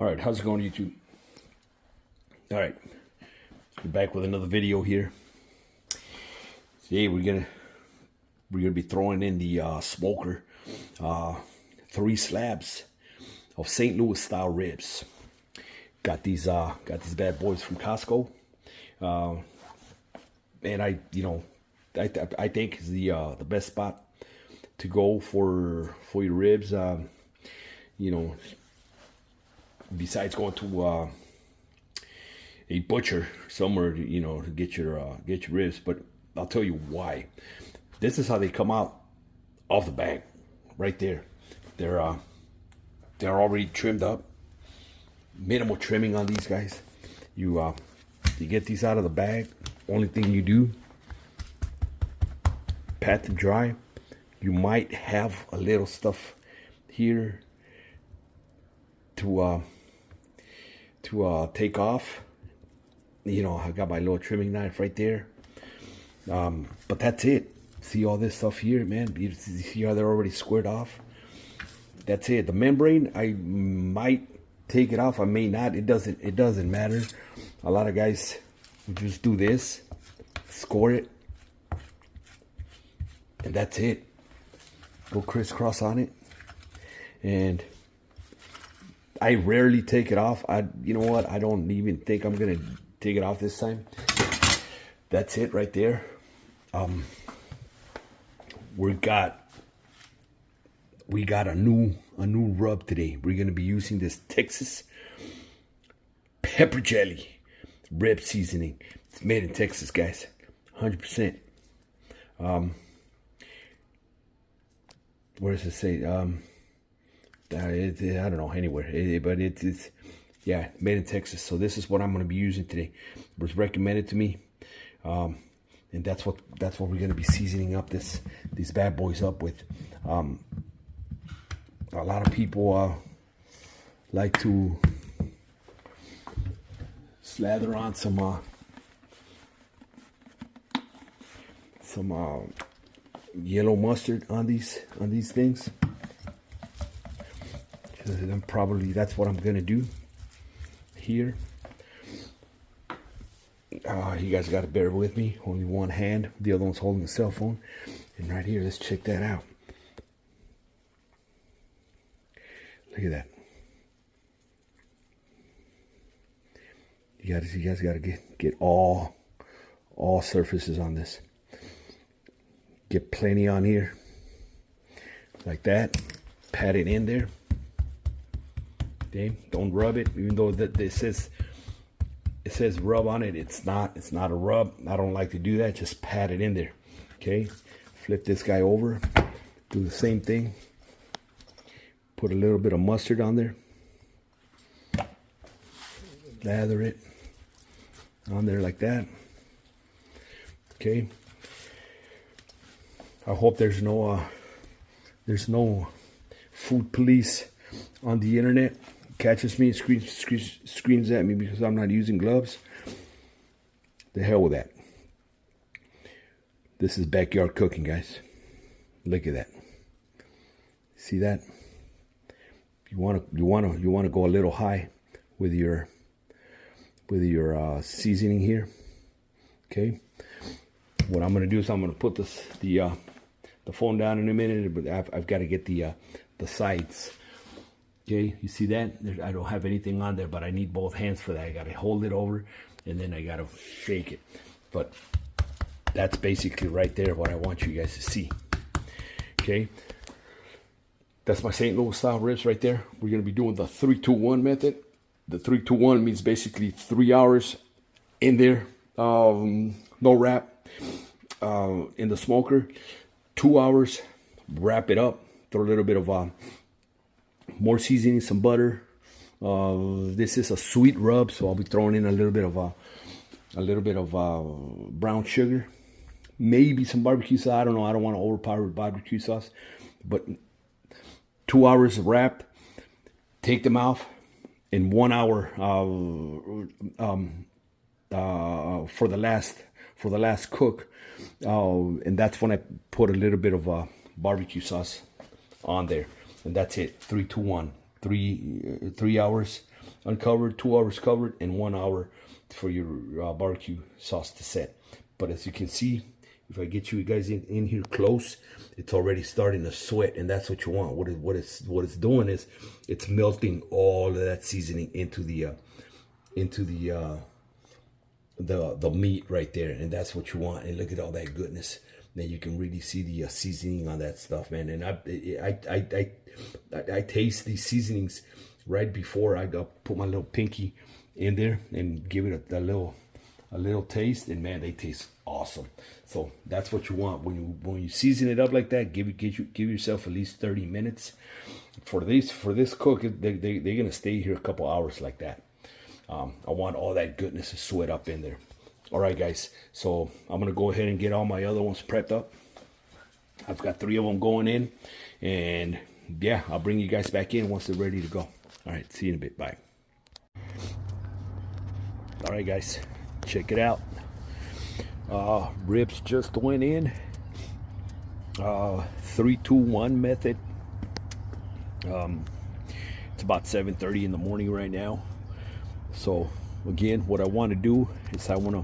All right, how's it going, YouTube? All right, we're back with another video here. Today we're gonna be throwing in the smoker 3 slabs of St. Louis style ribs. Got these bad boys from Costco, and I think is the best spot to go for your ribs. Besides going to a butcher somewhere, to get your ribs. But I'll tell you why. This is how they come out off the bag, right there. They're already trimmed up. Minimal trimming on these guys. You get these out of the bag. Only thing you do, pat them dry. You might have a little stuff here to take off. I got my little trimming knife right there, but that's it. See all this stuff here, man? You see how they're already squared off? That's it. The membrane, I might take it off, I may not. It doesn't matter. A lot of guys will just do this, score it, and that's it. Go crisscross on it. And I rarely take it off. You know what? I don't even think I'm gonna take it off this time. That's it right there. We got a new rub today. We're gonna be using this Texas pepper jelly rib seasoning. It's made in Texas, guys, 100%. Where does it say? I don't know, anywhere, but it's yeah, made in Texas. So this is what I'm going to be using today. It was recommended to me, and that's what we're going to be seasoning up these bad boys up with. A lot of people like to slather on some yellow mustard on these things. And that's what I'm gonna do here. You guys gotta bear with me. Only one hand, the other one's holding the cell phone. And right here, let's check that out. Look at that. You guys gotta get all surfaces on this. Get plenty on here, like that. Pat it in there. Okay, don't rub it, even though it says rub on it. It's not a rub. I don't like to do that. Just pat it in there. Okay, flip this guy over. Do the same thing. Put a little bit of mustard on there. Lather it on there like that. Okay. I hope there's no food police on the internet. Catches me and screams at me because I'm not using gloves. The hell with that. This is backyard cooking, guys. Look at that. See that? You want to go a little high with your seasoning here. Okay. What I'm gonna do is I'm gonna put the phone down in a minute, but I've got to get the sides. Okay, you see that? I don't have anything on there, but I need both hands for that. I got to hold it over, and then I got to shake it. But that's basically right there what I want you guys to see. Okay, that's my St. Louis style ribs right there. We're going to be doing the 3-2-1 method. The 3-2-1 means basically 3 hours in there, no wrap, in the smoker. 2 hours, wrap it up, throw a little bit of more seasoning, some butter. This is a sweet rub, so I'll be throwing in a little bit of brown sugar, maybe some barbecue sauce. I don't know. I don't want to overpower with barbecue sauce, but 2 hours wrapped. Take them off in 1 hour for the last cook, and that's when I put a little bit of barbecue sauce on there. And that's it. 3-2-1. 3 hours uncovered, 2 hours covered, and 1 hour for your barbecue sauce to set. But as you can see, if I get you guys in here close, it's already starting to sweat, and that's what you want. What it's doing is it's melting all of that seasoning into the meat right there, and that's what you want. And look at all that goodness. Then you can really see the seasoning on that stuff, man. And I taste these seasonings right before I put my little pinky in there and give it a little taste, and man, they taste awesome. So that's what you want when you season it up like that. Give yourself at least 30 minutes for this cook. They're gonna stay here a couple hours like that. I want all that goodness to sweat up in there. All right, guys. So I'm gonna go ahead and get all my other ones prepped up. I've got 3 of them going in, and yeah, I'll bring you guys back in once they're ready to go. All right, see you in a bit. Bye. All right, guys, check it out. Ribs just went in. 3-2-1 method. It's about 7:30 in the morning right now. So again, what I want to do is I want to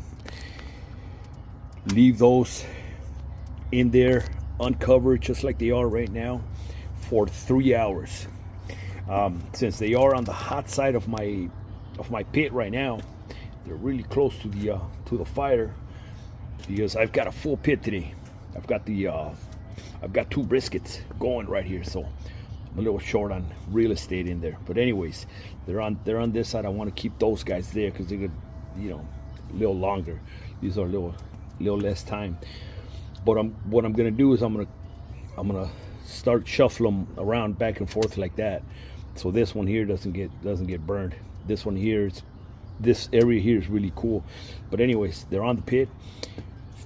leave those in there uncovered just like they are right now for 3 hours. Since they are on the hot side of my pit right now, they're really close to the fire, because I've got a full pit today. I've got 2 briskets going right here, so I'm a little short on real estate in there. But anyways, they're on this side. I want to keep those guys there because they're good, a little longer. These are a little less time. But what I'm gonna do is I'm gonna start shuffling them around back and forth like that, so this one here doesn't get burned. This one here, this area here is really cool. But anyways, they're on the pit,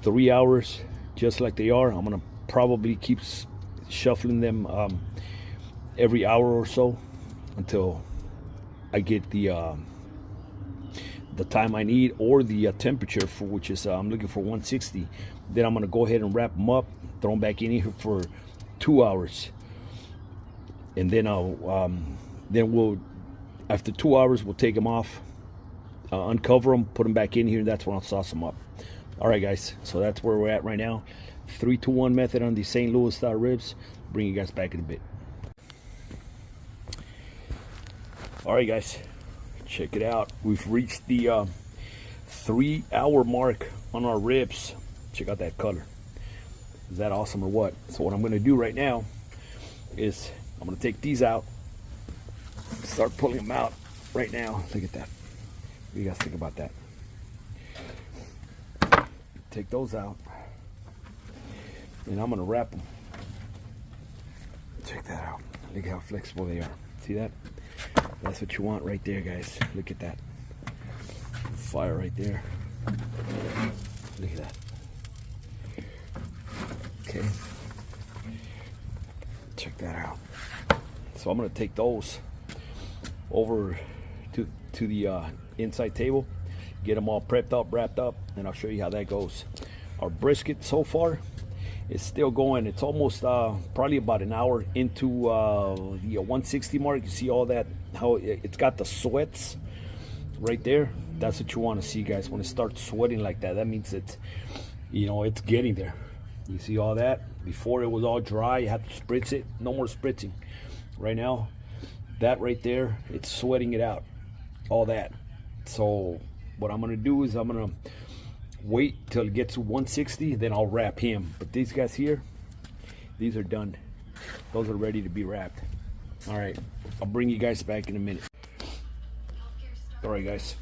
3 hours just like they are. I'm gonna probably keep shuffling them every hour or so until I get the time I need, or the temperature, for which is I'm looking for 160. Then I'm gonna go ahead and wrap them up, throw them back in here for 2 hours, and then we'll after 2 hours we'll take them off, uncover them, put them back in here, and that's when I'll sauce them up. All right, guys, so that's where we're at right now. 3-2-1 method on these St. Louis style ribs. Bring you guys back in a bit. All right, guys, check it out. We've reached the 3 hour mark on our ribs. Check out that color. Is that awesome or what? So what I'm gonna do right now is I'm gonna take these out, start pulling them out right now. Look at that. What do you guys think about that? Take those out, and I'm gonna wrap them. Check that out. Look how flexible they are. See that? That's what you want right there, guys. Look at that. Fire right there. Look at that. Okay. Check that out. So I'm gonna take those over to the inside table, get them all prepped up, wrapped up, and I'll show you how that goes. Our brisket so far is still going. It's almost probably about an hour into the 160 mark. You see all that, how it's got the sweats right there. That's what you want to see, guys. When it starts sweating like that, that means it's it's getting there. You see all that? Before it was all dry, you had to spritz it. No more spritzing. Right now, that right there, it's sweating it out, all that. So what I'm gonna do is I'm gonna wait till it gets to 160, then I'll wrap him. But these guys here, these are done. Those are ready to be wrapped. All right, I'll bring you guys back in a minute. All right, guys,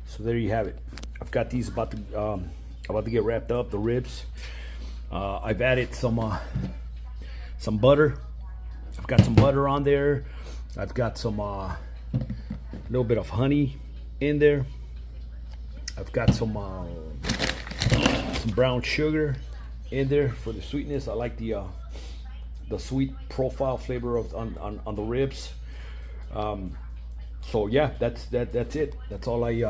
so there you have it. I've got these about to get wrapped up, the ribs. I've added some butter. I've got some butter on there. I've got some little bit of honey in there. I've got some brown sugar in there for the sweetness. I like the sweet profile flavor of on the ribs. So yeah, that's it. That's all I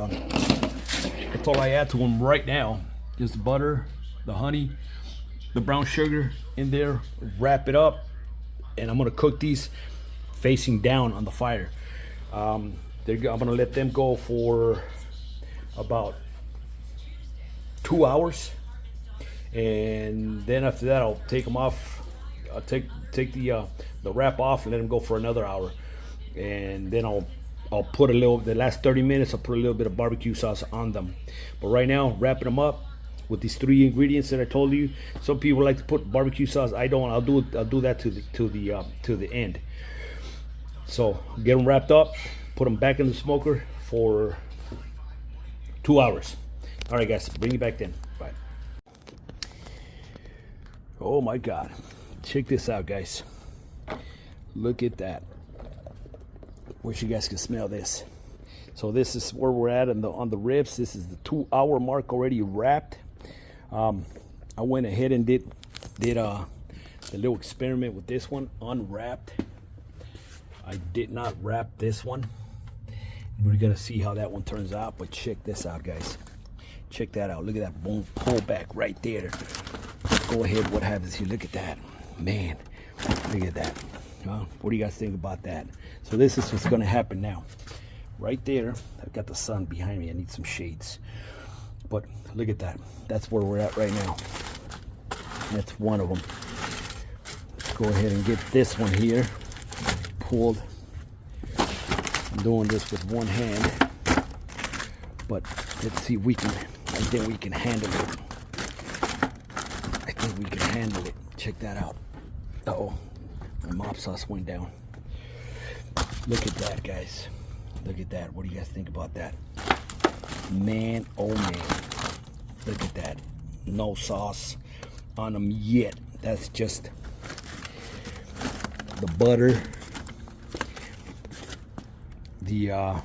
add to them right now. Just the butter, the honey, the brown sugar in there. Wrap it up, and I'm gonna cook these facing down on the fire. I'm gonna let them go for about 2 hours, and then after that I'll take them off. I'll take the wrap off and let them go for another hour, and then I'll put the last 30 minutes I'll put a little bit of barbecue sauce on them. But right now, wrapping them up with these 3 ingredients that I told you. Some people like to put barbecue sauce. I don't. I'll do that to the end. So get them wrapped up, put them back in the smoker for 2 hours. All right, guys, bring you back then. Bye. Oh my God, check this out, guys. Look at that. Wish you guys could smell this. So this is where we're at on the ribs. This is the 2 hour mark already wrapped. I went ahead and did the little experiment with this one, unwrapped. I did not wrap this one. We're gonna see how that one turns out, but check this out, guys. Check that out. Look at that bone pull back right there. Go ahead, what happens here? Look at that, man. Look at that. What do you guys think about that? So this is what's gonna happen now. Right there, I've got the sun behind me. I need some shades. But look at that. That's where we're at right now. That's one of them. Let's go ahead and get this one here pulled. I'm doing this with one hand, but let's see if we can. I think we can handle it. I think we can handle it. Check that out. Uh-oh, my mop sauce went down. Look at that, guys. Look at that. What do you guys think about that? Man, oh man. Look at that. No sauce on them yet. That's just the butter, the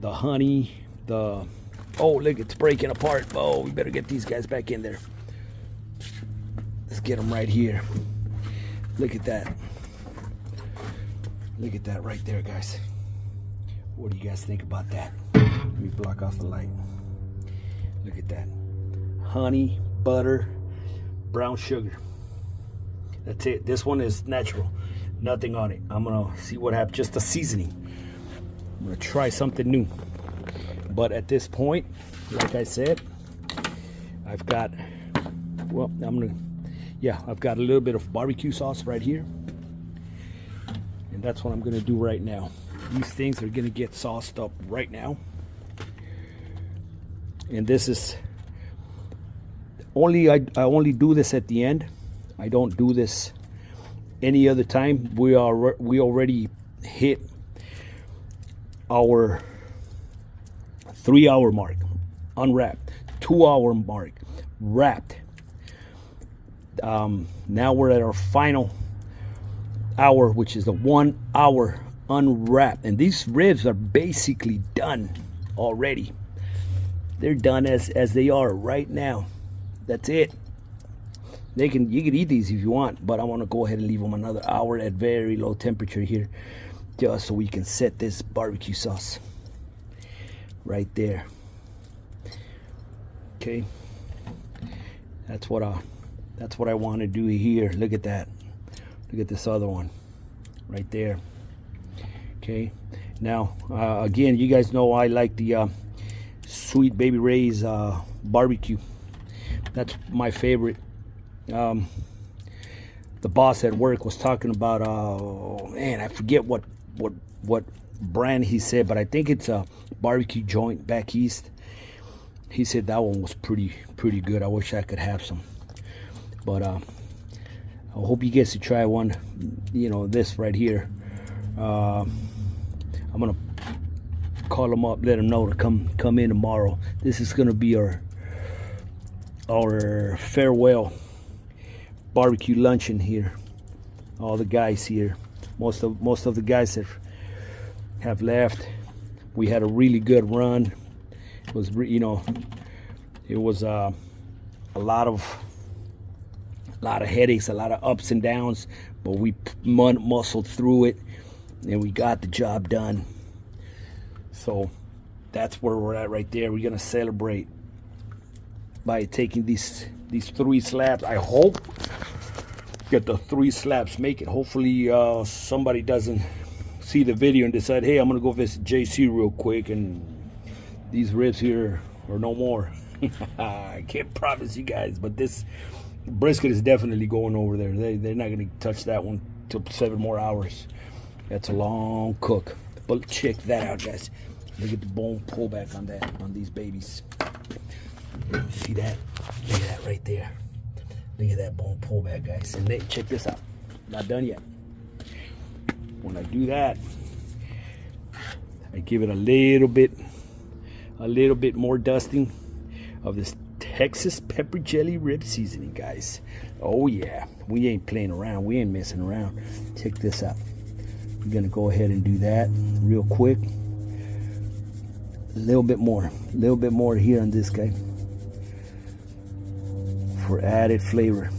honey, oh look, it's breaking apart. Oh, we better get these guys back in there. Let's get them right here. Look at that. Look at that right there, guys. What do you guys think about that? Let me block off the light. Look at that. Honey, butter, brown sugar. That's it. This one is natural. Nothing on it. I'm gonna see what happens. Just the seasoning. I'm gonna try something new. But at this point, like I said, I've got, well, I've got a little bit of barbecue sauce right here. And that's what I'm gonna do right now. These things are gonna get sauced up right now. And this is only, I only do this at the end. I don't do this any other time. We already hit our 3 hour mark, unwrapped, 2 hour mark, wrapped. Now we're at our final hour, which is the 1 hour unwrapped, and these ribs are basically done already. They're done as they are right now. That's it. You can eat these if you want, but I want to go ahead and leave them another hour at very low temperature here, just so we can set this barbecue sauce right there. Okay, that's what I want to do here. Look at that. Look at this other one right there. Okay, now again, you guys know I like the Sweet Baby Ray's barbecue. That's my favorite. The boss at work was talking about, man, I forget what brand he said, but I think it's a barbecue joint back east. He said that one was pretty good. I wish I could have some, but I hope you guys to try one. You know, this right here. I'm gonna call them up, let them know to come in tomorrow. This is gonna be our farewell barbecue luncheon here. All the guys here, most of the guys that have left. We had a really good run. It was, you know, it was a lot of headaches, a lot of ups and downs, but we muscled through it and we got the job done. So that's where we're at right there. We're gonna celebrate by taking these 3 slabs. I hope get the 3 slabs make it. Hopefully somebody doesn't see the video and decide, hey, I'm gonna go visit JC real quick, and these ribs here are no more. I can't promise you guys, but this brisket is definitely going over there. They're not gonna touch that one till 7 more hours. That's a long cook. But check that out, guys. Look at the bone pullback on that, on these babies. See that? Look at that right there. Look at that bone pullback, guys. And then check this out. Not done yet. When I do that, I give it a little bit more dusting of this Texas pepper jelly rib seasoning, guys. Oh yeah, we ain't playing around. We ain't messing around. Check this out. We're gonna go ahead and do that real quick. A little bit more here on this guy for added flavor.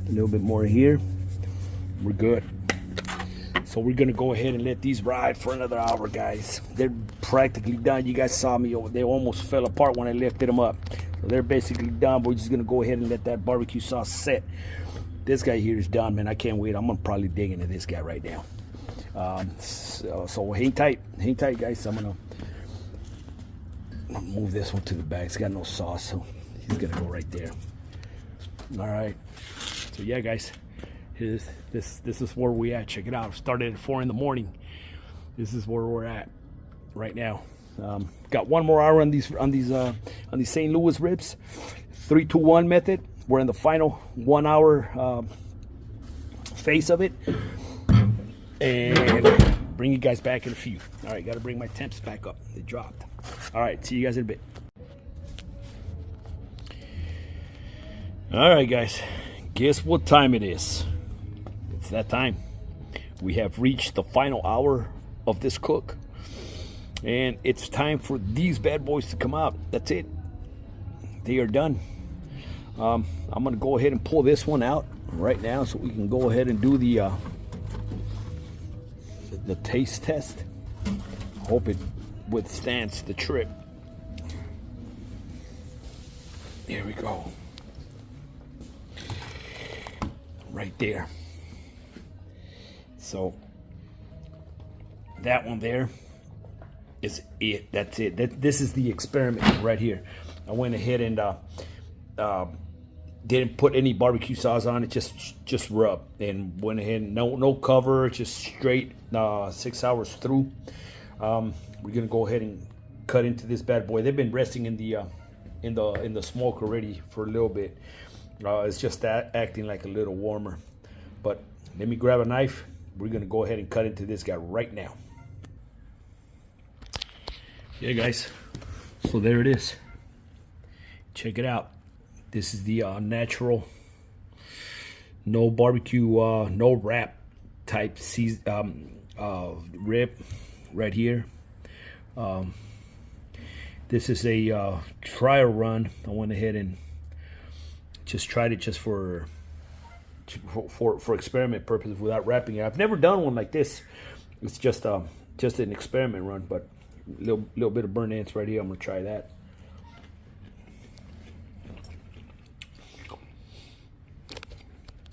A little bit more here. We're good. So we're gonna go ahead and let these ride for another hour, guys. They're practically done. You guys saw me, they almost fell apart when I lifted them up. So they're basically done, but we're just gonna go ahead and let that barbecue sauce set. This guy here is done, man. I can't wait. I'm gonna probably dig into this guy right now. So hang tight, guys. I'm gonna move this one to the back. It's got no sauce, so he's gonna go right there. All right. So yeah, guys. This is where we at. Check it out. Started at 4 in the morning. This is where we're at right now. Got 1 more hour on these St. Louis ribs. 3-2-1 method. We're in the final 1 hour phase of it, and bring you guys back in a few. All right, got to bring my temps back up. They dropped. All right, see you guys in a bit. All right, guys. Guess what time it is? It's that time. We have reached the final hour of this cook, and it's time for these bad boys to come out. That's it. They are done. I'm gonna go ahead and pull this one out right now so we can go ahead and do the taste test. Hope it withstands the trip. Here we go. Right there. So that one there is it. That's it. This is the experiment right here. I went ahead and didn't put any barbecue sauce on it. Just rub, and went ahead and no cover, just straight 6 hours through. We're gonna go ahead and cut into this bad boy. They've been resting in the smoke already for a little bit. It's just acting like a little warmer. But let me grab a knife. We're gonna go ahead and cut into this guy right now. Yeah, guys. So there it is. Check it out. This is the natural, no barbecue, no wrap type rib right here. This is a trial run. I went ahead and just tried it just for experiment purposes without wrapping it. I've never done one like this. It's just an experiment run, but little bit of burnt ants right here. I'm gonna try that.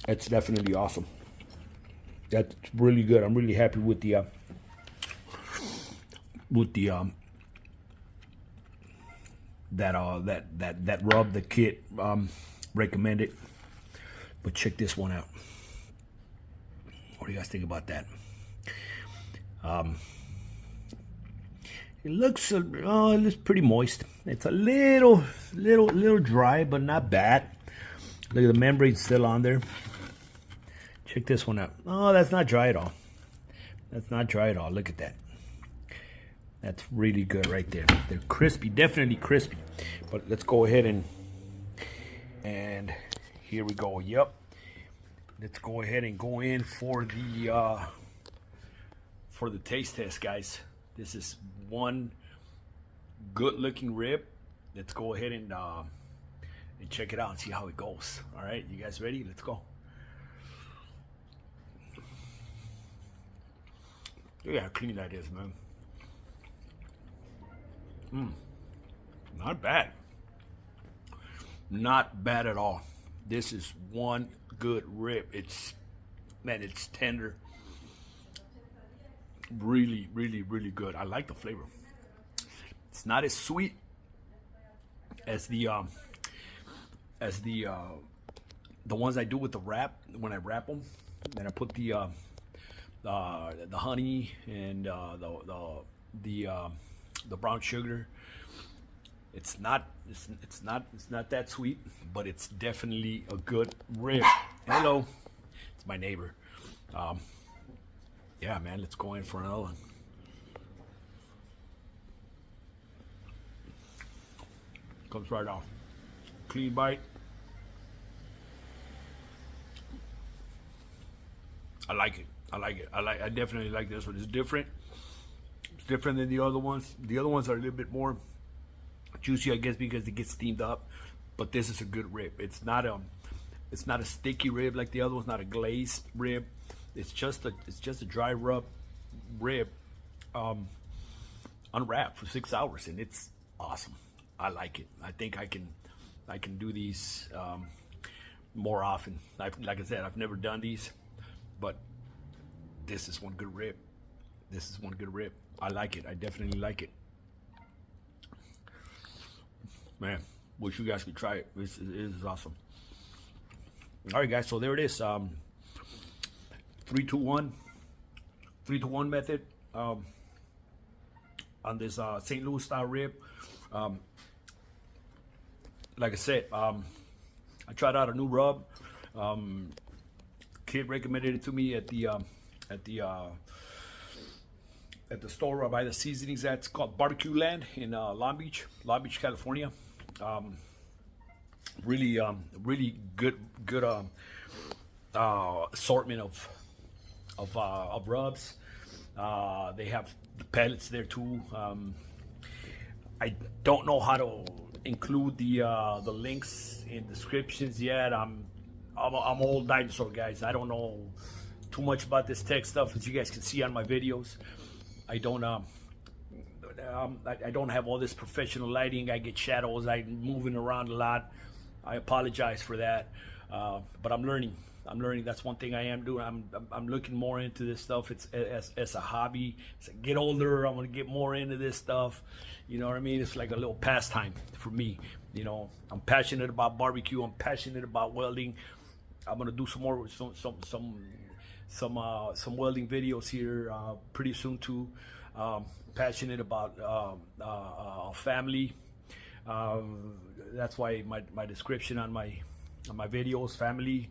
That's definitely awesome. That's really good. I'm really happy with the that rub, the kit. Recommend it. But check this one out. What do you guys think about that? It looks pretty moist. It's a little dry, but not bad. Look at the membrane still on there. Check this one out. Oh, that's not dry at all. That's not dry at all. Look at that. That's really good right there. They're crispy, definitely crispy. But let's go ahead and here we go. Yep. Let's go ahead and go in for the taste test, guys. This is one good looking rib. Let's go ahead and check it out and see how it goes. All right, you guys ready? Let's go. Look at how clean that is, man. Not bad. Not bad at all. This is one good rib. It's tender. Really, really, really good. I like the flavor. It's not as sweet as the ones I do with the wrap when I wrap them, and I put the honey and the brown sugar. It's not that sweet, but it's definitely a good rib. Hello, it's my neighbor. Yeah, man, let's go in for another one. Comes right off. Clean bite. I like it. I definitely like this one. It's different. It's different than the other ones. The other ones are a little bit more juicy, I guess, because they get steamed up. But this is a good rib. It's not a sticky rib like the other one's. Not a glazed rib. It's just a dry rub rib, unwrapped for 6 hours, and it's awesome. I like it. I think I can do these more often. Like I said, I've never done these, but this is one good rib. This is one good rib. I like it. I definitely like it. Man, wish you guys could try it. This is awesome. All right, guys. So there it is. 3 to 1 method on this St. Louis style rib. Like I said, I tried out a new rub. Kid recommended it to me at the store where I buy the seasonings at. It's called Barbecue Land in Long Beach, California. Really good assortment of rubs. They have the pellets there too. I don't know how to include the links in descriptions yet. I'm old dinosaur, guys. I don't know too much about this tech stuff, as you guys can see on my videos. I don't have all this professional lighting. I get shadows. I'm moving around a lot. I apologize for that, but I'm learning. That's one thing I am doing. I'm looking more into this stuff. It's as a hobby. As I get older, I'm gonna get more into this stuff. You know what I mean? It's like a little pastime for me. You know, I'm passionate about barbecue. I'm passionate about welding. I'm gonna do some welding videos here pretty soon too. Passionate about family. That's why my description on my videos: family,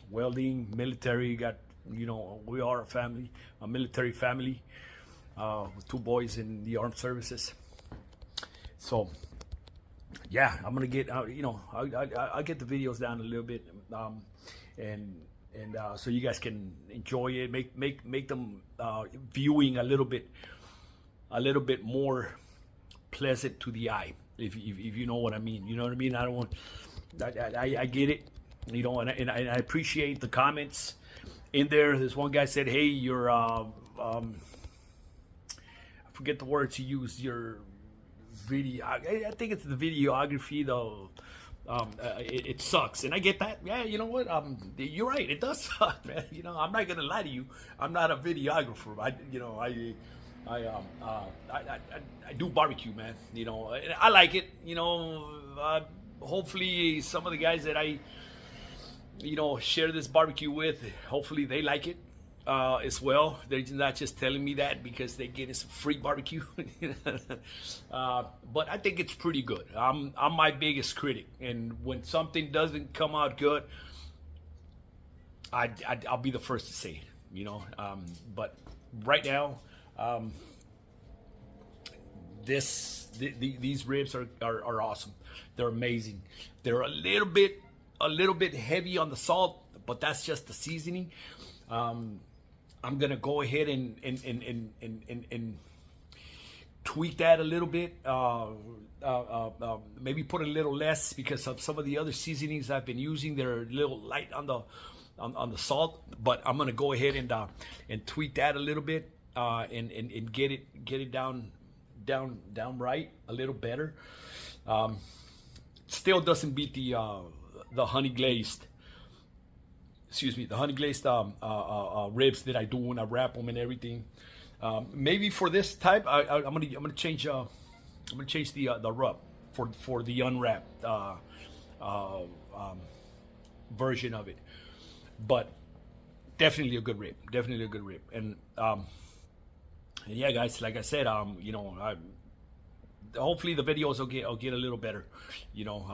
welding, military. We are a family, a military family with 2 boys in the armed services. So yeah, I'm gonna get I'll get the videos down a little bit, and so you guys can enjoy it. Make them viewing a little bit more pleasant to the eye, if you know what I mean. You know what I mean? I get it, and I appreciate the comments in there. This one guy said, "Hey, your I forget the words he used. Your video, I think it's the videography though. It sucks," and I get that. Yeah, you know what? You're right. It does suck, man. I'm not gonna lie to you. I'm not a videographer. I do barbecue, man. I like it. Hopefully some of the guys that I share this barbecue with, hopefully they like it as well. They're not just telling me that because they get some free barbecue. But I think it's pretty good. I'm my biggest critic, and when something doesn't come out good, I'll be the first to say it. But right now, these ribs are awesome. They're amazing. They're a little bit heavy on the salt, but that's just the seasoning. I'm gonna go ahead and tweak that a little bit. Maybe put a little less, because of some of the other seasonings I've been using. They're a little light on the salt, but I'm gonna go ahead and tweak that a little bit, and get it down right a little better. Still doesn't beat the honey glazed excuse me, the honey glazed ribs that I do when I wrap them and everything. Maybe for this type, I'm gonna change the rub for the unwrapped version of it. But definitely a good rib, and yeah, guys, like I said, you know, hopefully the videos will get a little better. You know,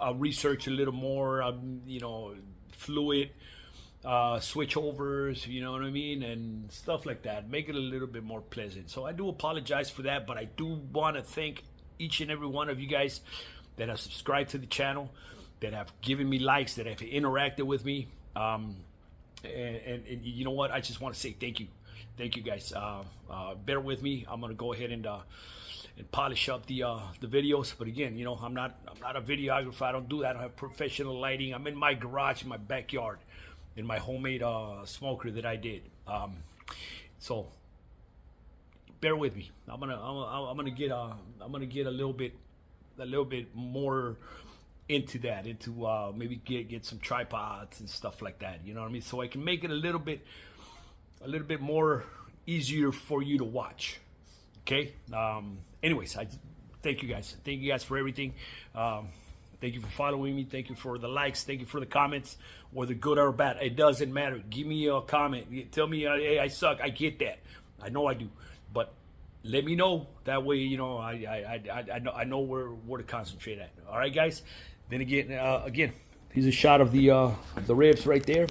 I'll research a little more. You know, fluid switchovers, you know what I mean, and stuff like that. Make it a little bit more pleasant. So I do apologize for that, but I do want to thank each and every one of you guys that have subscribed to the channel, that have given me likes, that have interacted with me. And you know what? I just want to say thank you guys. Bear with me. I'm gonna go ahead and polish up the videos. But again, you know, I'm not a videographer. I don't do that. I don't have professional lighting. I'm in my garage, in my backyard, in my homemade smoker that I did. So bear with me. I'm gonna get a little bit more into that, into maybe get some tripods and stuff like that. You know what I mean? So I can make it a little bit more easier for you to watch. Okay. Anyways, I thank you guys. Thank you guys for everything. Thank you for following me. Thank you for the likes. Thank you for the comments, whether good or bad. It doesn't matter. Give me a comment. Tell me, hey, I suck. I get that. I know I do. But let me know. That way, you know, I know where to concentrate at. All right, guys. Then again, here's a shot of the ribs right there.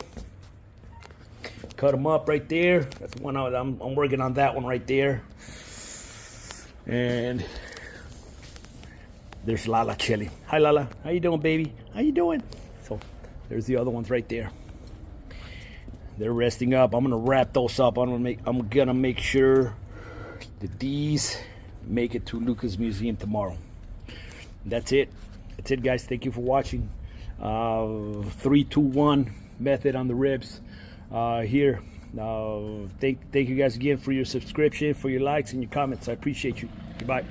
Cut them up right there. That's one I'm working on, that one right there. And there's Lala chilling. Hi, Lala. How you doing, baby? How you doing? So there's the other ones right there. They're resting up. I'm gonna wrap those up. I'm gonna make sure that these make it to Lucas Museum tomorrow. That's it. That's it, guys. Thank you for watching. 3, 2, 1 method on the ribs here. Thank you guys again for your subscription, for your likes and your comments. I appreciate you. Goodbye.